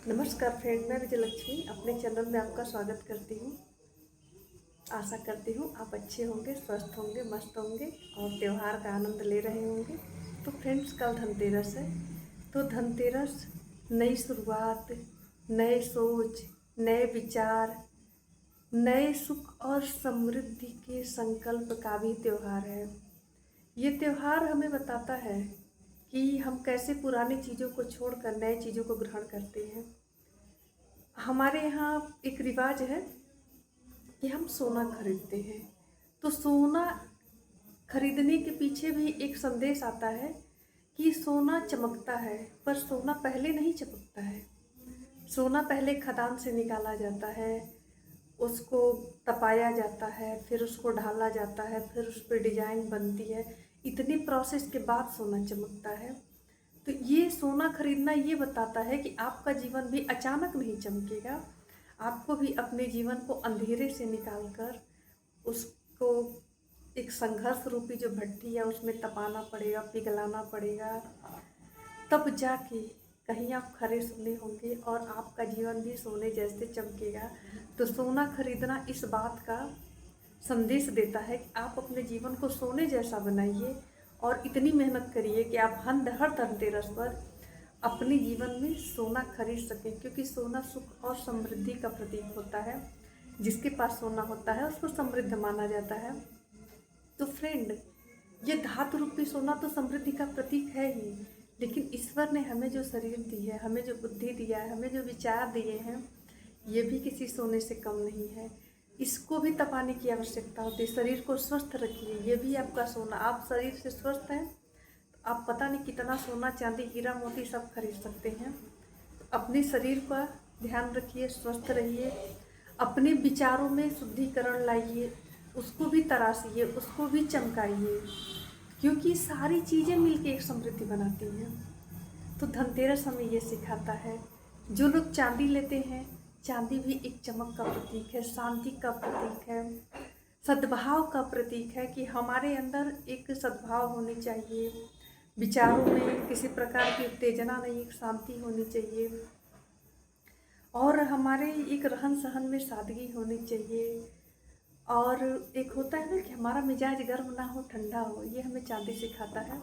नमस्कार फ्रेंड, मैं विजयलक्ष्मी अपने चैनल में आपका स्वागत करती हूँ। आशा करती हूँ आप अच्छे होंगे, स्वस्थ होंगे, मस्त होंगे और त्यौहार का आनंद ले रहे होंगे। तो फ्रेंड्स, कल धनतेरस है। तो धनतेरस नई शुरुआत, नए सोच, नए विचार, नए सुख और समृद्धि के संकल्प का भी त्यौहार है। ये त्यौहार हमें बताता है कि हम कैसे पुरानी चीज़ों को छोड़कर नए चीज़ों को ग्रहण करते हैं। हमारे यहाँ एक रिवाज है कि हम सोना खरीदते हैं। तो सोना खरीदने के पीछे भी एक संदेश आता है कि सोना चमकता है, पर सोना पहले नहीं चमकता है। सोना पहले खदान से निकाला जाता है, उसको तपाया जाता है, फिर उसको ढाला जाता है, फिर उस पर डिजाइन बनती है। इतनी प्रोसेस के बाद सोना चमकता है। तो ये सोना खरीदना ये बताता है कि आपका जीवन भी अचानक नहीं चमकेगा। आपको भी अपने जीवन को अंधेरे से निकालकर उसको एक संघर्ष रूपी जो भट्टी है उसमें तपाना पड़ेगा, पिघलाना पड़ेगा, तब जाके कहीं आप खरे सोने होंगे और आपका जीवन भी सोने जैसे चमकेगा। तो सोना खरीदना इस बात का संदेश देता है कि आप अपने जीवन को सोने जैसा बनाइए और इतनी मेहनत करिए कि आप हर धनतेरस पर अपने जीवन में सोना खरीद सकें, क्योंकि सोना सुख और समृद्धि का प्रतीक होता है। जिसके पास सोना होता है उसको समृद्ध माना जाता है। तो फ्रेंड, ये धातु रूपी सोना तो समृद्धि का प्रतीक है ही, लेकिन ईश्वर ने हमें जो शरीर दी है, हमें जो बुद्धि दिया है, हमें जो विचार दिए हैं, ये भी किसी सोने से कम नहीं है। इसको भी तपाने की आवश्यकता होती है। शरीर को स्वस्थ रखिए, ये भी आपका सोना। आप शरीर से स्वस्थ हैं तो आप पता नहीं कितना सोना, चांदी, हीरा मोती सब खरीद सकते हैं। तो अपने शरीर का ध्यान रखिए, स्वस्थ रहिए, अपने विचारों में शुद्धिकरण लाइए, उसको भी तराशिए, उसको भी चमकाइए, क्योंकि सारी चीज़ें मिलकर एक समृद्धि बनाती हैं। तो धनतेरस हमें ये सिखाता है। जो लोग चांदी लेते हैं, चांदी भी एक चमक का प्रतीक है, शांति का प्रतीक है, सद्भाव का प्रतीक है कि हमारे अंदर एक सद्भाव होनी चाहिए, विचारों में किसी प्रकार की उत्तेजना नहीं, एक शांति होनी चाहिए, और हमारे एक रहन सहन में सादगी होनी चाहिए। और एक होता है ना कि हमारा मिजाज गर्म ना हो, ठंडा हो, ये हमें चांदी सिखाता है।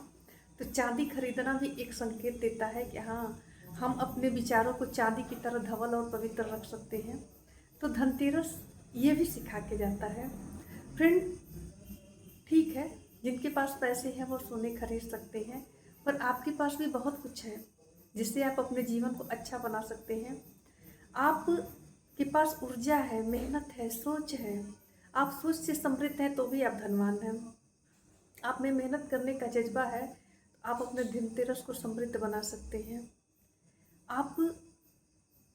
तो चांदी खरीदना भी एक संकेत देता है कि हाँ, हम अपने विचारों को चांदी की तरह धवल और पवित्र रख सकते हैं। तो धनतेरस ये भी सिखा के जाता है। फ्रेंड, ठीक है, जिनके पास पैसे हैं वो सोने खरीद सकते हैं, पर आपके पास भी बहुत कुछ है जिससे आप अपने जीवन को अच्छा बना सकते हैं। आप के पास ऊर्जा है, मेहनत है, सोच है। आप सोच से समृद्ध हैं तो भी आप धनवान हैं। आप में मेहनत करने का जज्बा है तो आप अपने धनतेरस को समृद्ध बना सकते हैं। आप,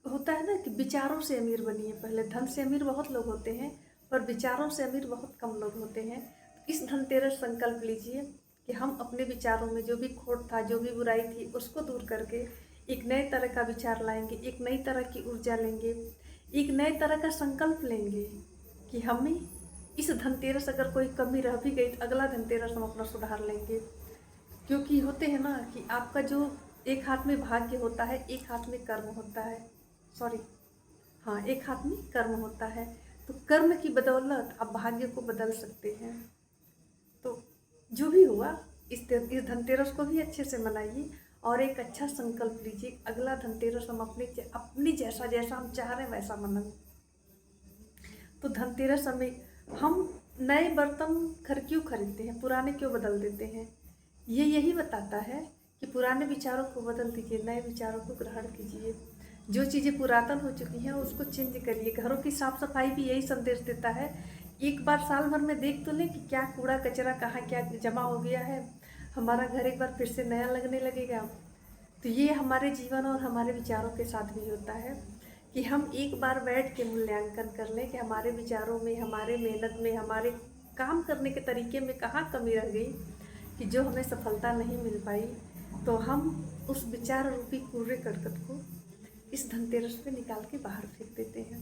होता है ना कि विचारों से अमीर बनिए। पहले धन से अमीर बहुत लोग होते हैं, पर विचारों से अमीर बहुत कम लोग होते हैं। इस धनतेरस संकल्प लीजिए कि हम अपने विचारों में जो भी खोट था, जो भी बुराई थी, उसको दूर करके एक नए तरह का विचार लाएंगे, एक नई तरह की ऊर्जा लेंगे, एक नए तरह का संकल्प लेंगे कि हमें इस धनतेरस अगर कोई कमी रह भी गई तो अगला धनतेरस हम अपना सुधार लेंगे। क्योंकि होते हैं ना कि आपका जो एक हाथ में भाग्य होता है, एक हाथ में कर्म होता है, सॉरी, हाँ, एक हाथ में कर्म होता है। तो कर्म की बदौलत आप भाग्य को बदल सकते हैं। तो जो भी हुआ, इस धनतेरस को भी अच्छे से मनाइए और एक अच्छा संकल्प लीजिए, अगला धनतेरस हम अपनी जैसा हम चाह रहे हैं वैसा मनाएं। तो धनतेरस हमें, हम नए बर्तन क्यों खरीदते हैं, पुराने क्यों बदल देते हैं, ये यही बताता है कि पुराने विचारों को बदल दीजिए, नए विचारों को ग्रहण कीजिए। जो चीज़ें पुरातन हो चुकी हैं उसको चेंज करिए। घरों की साफ सफाई भी यही संदेश देता है। एक बार साल भर में देख तो लें कि क्या कूड़ा कचरा कहाँ क्या जमा हो गया है, हमारा घर एक बार फिर से नया लगने लगेगा। तो ये हमारे जीवन और हमारे विचारों के साथ भी होता है कि हम एक बार बैठ के मूल्यांकन कर लें कि हमारे विचारों में, हमारे मेहनत में, हमारे काम करने के तरीके में कहाँ कमी रह गई कि जो हमें सफलता नहीं मिल पाई। तो हम उस विचार रूपी कूड़े करकट को इस धनतेरस पे निकाल के बाहर फेंक देते हैं।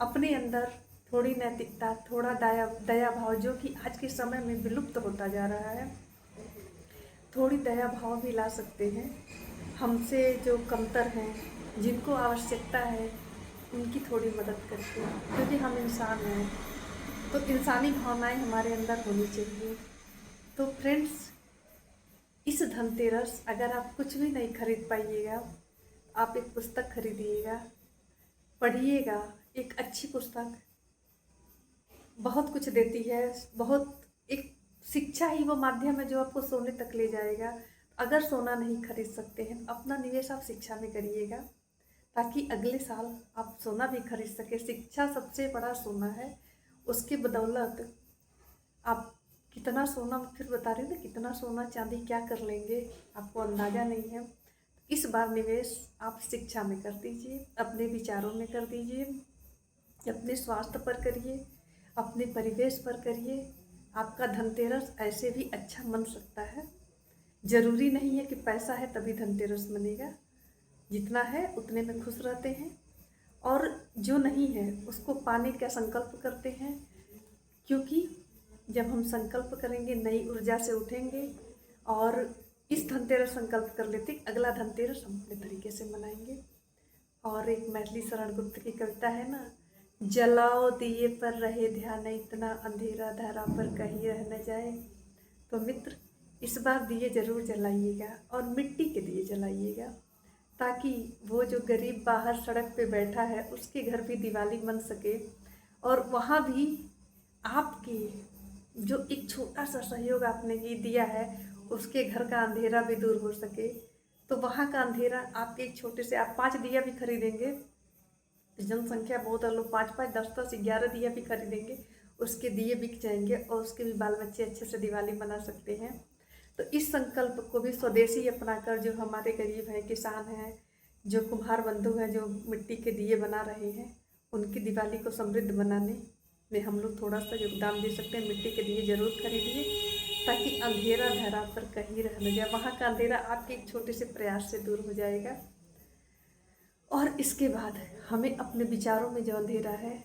अपने अंदर थोड़ी नैतिकता, थोड़ा दया भाव, जो कि आज के समय में विलुप्त होता जा रहा है, थोड़ी दया भाव भी ला सकते हैं। हमसे जो कमतर हैं, जिनको आवश्यकता है उनकी थोड़ी मदद करके, क्योंकि हम इंसान हैं तो इंसानी भावनाएं हमारे अंदर होनी चाहिए। तो फ्रेंड्स, इस धनतेरस अगर आप कुछ भी नहीं खरीद पाइएगा, आप एक पुस्तक खरीदिएगा, पढ़िएगा। एक अच्छी पुस्तक बहुत कुछ देती है, बहुत एक शिक्षा ही वो माध्यम है जो आपको सोने तक ले जाएगा। अगर सोना नहीं खरीद सकते हैं, अपना निवेश आप शिक्षा में करिएगा, ताकि अगले साल आप सोना भी खरीद सके। शिक्षा सबसे बड़ा सोना है, उसकी बदौलत आप कितना सोना, फिर बता रही हूँ ना, कितना सोना चांदी क्या कर लेंगे, आपको अंदाज़ा नहीं है। इस बार निवेश आप शिक्षा में कर दीजिए, अपने विचारों में कर दीजिए, अपने स्वास्थ्य पर करिए, अपने परिवेश पर करिए। आपका धनतेरस ऐसे भी अच्छा मन सकता है। ज़रूरी नहीं है कि पैसा है तभी धनतेरस मनेगा, जितना है उतने में खुश रहते हैं, और जो नहीं है उसको पाने का संकल्प करते हैं। क्योंकि जब हम संकल्प करेंगे, नई ऊर्जा से उठेंगे, और इस धनतेरस संकल्प कर लेते अगला धनतेरस हम अपने तरीके से मनाएंगे। और एक मैथिली शरण गुप्त की कविता है ना, जलाओ दिए पर रहे ध्यान, इतना अंधेरा धरा पर कहीं रह न जाए। तो मित्र, इस बार दिए जरूर जलाइएगा, और मिट्टी के दिए जलाइएगा, ताकि वो जो गरीब बाहर सड़क पे बैठा है उसके घर भी दिवाली मन सके, और वहाँ भी आपके जो एक छोटा सा सहयोग आपने ही दिया है उसके घर का अंधेरा भी दूर हो सके। तो वहाँ का अंधेरा आपके एक छोटे से, आप 5 दिया भी खरीदेंगे, जनसंख्या बहुत है, लोग 5-5, 10-10, 11 दिया भी खरीदेंगे, उसके दिए बिक जाएंगे, और उसके भी बाल बच्चे अच्छे से दिवाली मना सकते हैं। तो इस संकल्प को भी स्वदेशी अपनाकर, जो हमारे गरीब हैं, किसान हैं, जो कुम्हार बंधु हैं, जो मिट्टी के दिए बना रहे हैं, उनकी दिवाली को समृद्ध बनाने में हम लोग थोड़ा सा योगदान दे सकते हैं। मिट्टी के दिए जरूर खरीदिए, ताकि अंधेरा धरा पर कहीं रह न जाए। वहाँ का अंधेरा आपके एक छोटे से प्रयास से दूर हो जाएगा। और इसके बाद हमें अपने विचारों में जो अंधेरा है,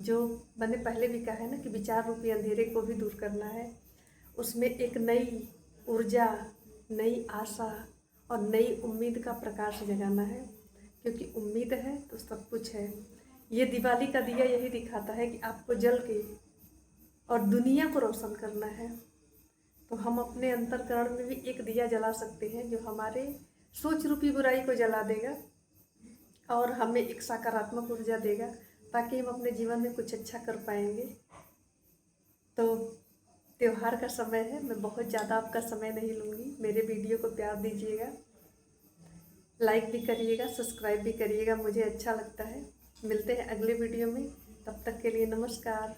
जो मैंने पहले भी कहा है ना कि विचार रूपी अंधेरे को भी दूर करना है, उसमें एक नई ऊर्जा, नई आशा और नई उम्मीद का प्रकाश जगाना है। क्योंकि उम्मीद है तो सब कुछ है। ये दिवाली का दिया यही दिखाता है कि आपको जल के और दुनिया को रोशन करना है। तो हम अपने अंतःकरण में भी एक दिया जला सकते हैं, जो हमारे सोच रूपी बुराई को जला देगा और हमें एक सकारात्मक ऊर्जा देगा, ताकि हम अपने जीवन में कुछ अच्छा कर पाएंगे। तो त्योहार का समय है, मैं बहुत ज़्यादा आपका समय नहीं लूँगी। मेरे वीडियो को प्यार दीजिएगा, लाइक भी करिएगा, सब्सक्राइब भी करिएगा, मुझे अच्छा लगता है। मिलते हैं अगले वीडियो में, तब तक के लिए नमस्कार।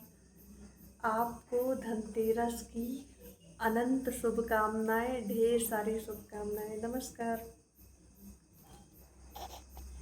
आपको धनतेरस की अनंत शुभकामनाएं, ढेर सारी शुभकामनाएं। नमस्कार।